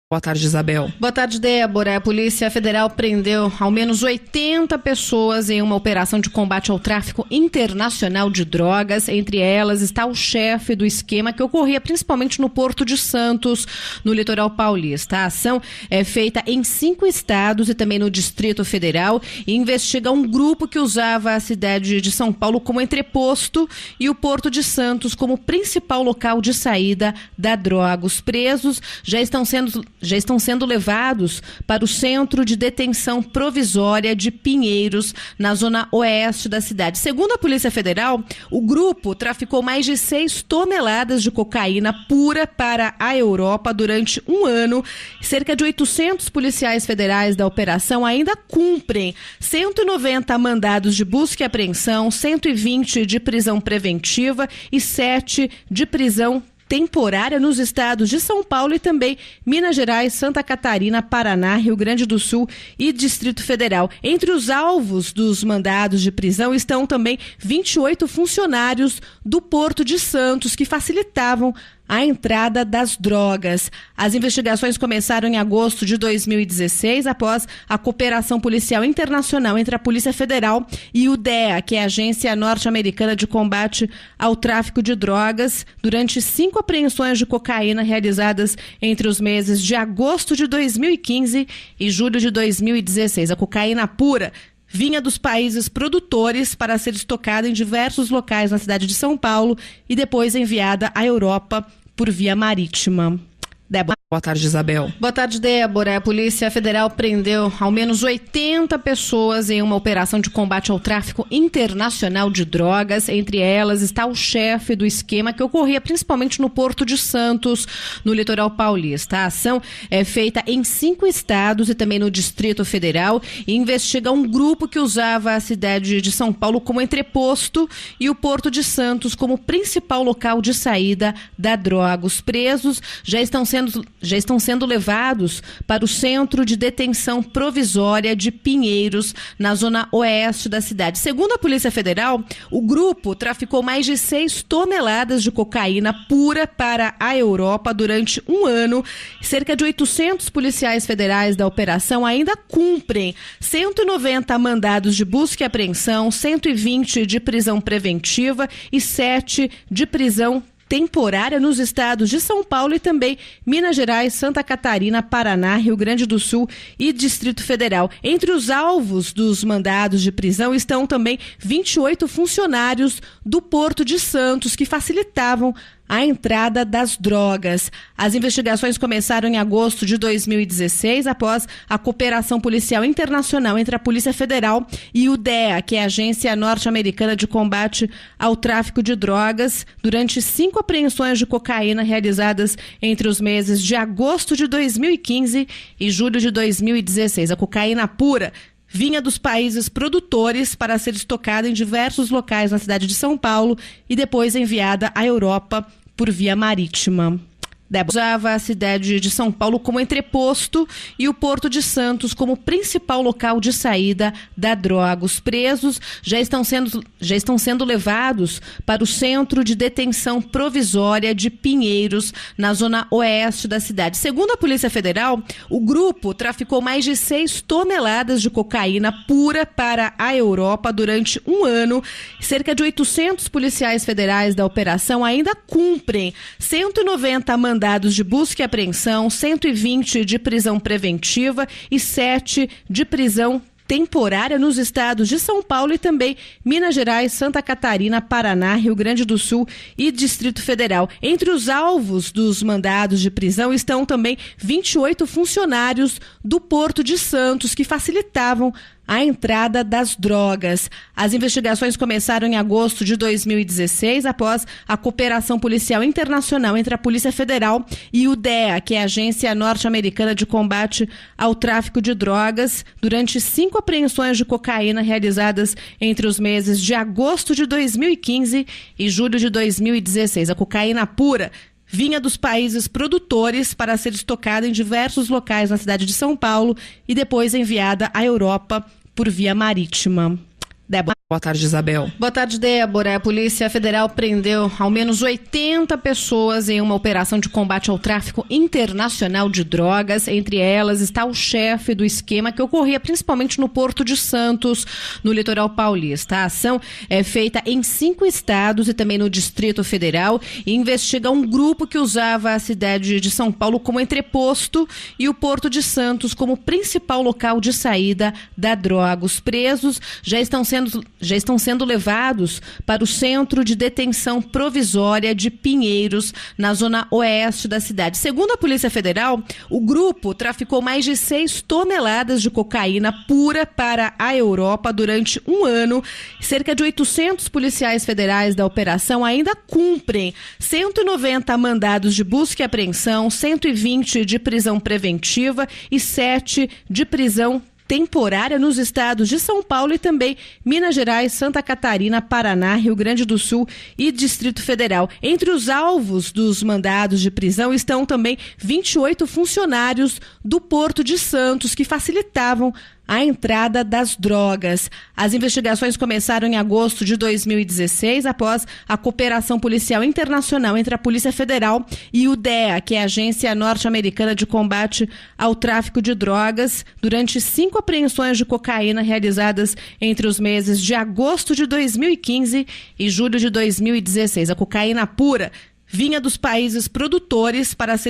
Boa tarde, Isabel. Boa tarde, Débora. A Polícia Federal prendeu ao menos 80 pessoas em uma operação de combate ao tráfico internacional de drogas. Entre elas está o chefe do esquema que ocorria principalmente no Porto de Santos, no litoral paulista. A ação é feita em 5 estados e também no Distrito Federal e investiga um grupo que usava a cidade de São Paulo como entreposto e o Porto de Santos como principal local de saída da droga. Os presos já estão sendo levados para o Centro de Detenção Provisória de Pinheiros, na zona oeste da cidade. Segundo a Polícia Federal, o grupo traficou mais de 6 toneladas de cocaína pura para a Europa durante um ano. Cerca de 800 policiais federais da operação ainda cumprem 190 mandados de busca e apreensão, 120 de prisão preventiva e 7 de prisão temporária nos estados de São Paulo e também Minas Gerais, Santa Catarina, Paraná, Rio Grande do Sul e Distrito Federal. Entre os alvos dos mandados de prisão estão também 28 funcionários do Porto de Santos que facilitavam a entrada das drogas. As investigações começaram em agosto de 2016, após a cooperação policial internacional entre a Polícia Federal e o DEA, que é a Agência Norte-Americana de Combate ao Tráfico de Drogas, durante 5 apreensões de cocaína realizadas entre os meses de agosto de 2015 e julho de 2016. A cocaína pura vinha dos países produtores para ser estocada em diversos locais na cidade de São Paulo e depois enviada à Europa por via marítima. Débora. Boa tarde, Isabel. Boa tarde, Débora. A Polícia Federal prendeu ao menos 80 pessoas em uma operação de combate ao tráfico internacional de drogas. Entre elas está o chefe do esquema que ocorria principalmente no Porto de Santos, no litoral paulista. A ação é feita em 5 estados e também no Distrito Federal e investiga um grupo que usava a cidade de São Paulo como entreposto e o Porto de Santos como principal local de saída da droga. Os presos já estão sendo levados para o Centro de Detenção Provisória de Pinheiros, na zona oeste da cidade. Segundo a Polícia Federal, o grupo traficou mais de 6 toneladas de cocaína pura para a Europa durante um ano. Cerca de 800 policiais federais da operação ainda cumprem 190 mandados de busca e apreensão, 120 de prisão preventiva e 7 de prisão temporária nos estados de São Paulo e também Minas Gerais, Santa Catarina, Paraná, Rio Grande do Sul e Distrito Federal. Entre os alvos dos mandados de prisão estão também 28 funcionários do Porto de Santos que facilitavam a entrada das drogas. As investigações começaram em agosto de 2016, após a cooperação policial internacional entre a Polícia Federal e o DEA, que é a Agência Norte-Americana de Combate ao Tráfico de Drogas, durante 5 apreensões de cocaína realizadas entre os meses de agosto de 2015 e julho de 2016. A cocaína pura vinha dos países produtores para ser estocada em diversos locais na cidade de São Paulo e depois enviada à Europa por via marítima. Usava a cidade de São Paulo como entreposto e o Porto de Santos como principal local de saída da droga. Os presos já estão sendo levados para o Centro de Detenção Provisória de Pinheiros, na zona oeste da cidade. Segundo a Polícia Federal, o grupo traficou mais de 6 toneladas de cocaína pura para a Europa durante um ano. Cerca de 800 policiais federais da operação ainda cumprem 190 mandados de busca e apreensão, 120 de prisão preventiva e 7 de prisão temporária nos estados de São Paulo e também Minas Gerais, Santa Catarina, Paraná, Rio Grande do Sul e Distrito Federal. Entre os alvos dos mandados de prisão estão também 28 funcionários do Porto de Santos que facilitavam a entrada das drogas. As investigações começaram em agosto de 2016, após a cooperação policial internacional entre a Polícia Federal e o DEA, que é a Agência Norte-Americana de Combate ao Tráfico de Drogas, durante 5 apreensões de cocaína realizadas entre os meses de agosto de 2015 e julho de 2016. A cocaína pura vinha dos países produtores para ser estocada em diversos locais na cidade de São Paulo e depois enviada à Europa por via marítima. Débora. Boa tarde, Isabel. Boa tarde, Débora. A Polícia Federal prendeu ao menos 80 pessoas em uma operação de combate ao tráfico internacional de drogas. Entre elas está o chefe do esquema que ocorria principalmente no Porto de Santos, no litoral paulista. A ação é feita em 5 estados e também no Distrito Federal e investiga um grupo que usava a cidade de São Paulo como entreposto e o Porto de Santos como principal local de saída da droga. Os presos já estão sendo levados para o Centro de Detenção Provisória de Pinheiros, na zona oeste da cidade. Segundo a Polícia Federal, o grupo traficou mais de 6 toneladas de cocaína pura para a Europa durante um ano. Cerca de 800 policiais federais da operação ainda cumprem 190 mandados de busca e apreensão, 120 de prisão preventiva e 7 de prisão temporária nos estados de São Paulo e também Minas Gerais, Santa Catarina, Paraná, Rio Grande do Sul e Distrito Federal. Entre os alvos dos mandados de prisão estão também 28 funcionários do Porto de Santos que facilitavam a entrada das drogas. As investigações começaram em agosto de 2016, após a cooperação policial internacional entre a Polícia Federal e o DEA, que é a Agência Norte-Americana de Combate ao Tráfico de Drogas, durante 5 apreensões de cocaína realizadas entre os meses de agosto de 2015 e julho de 2016. A cocaína pura vinha dos países produtores para ser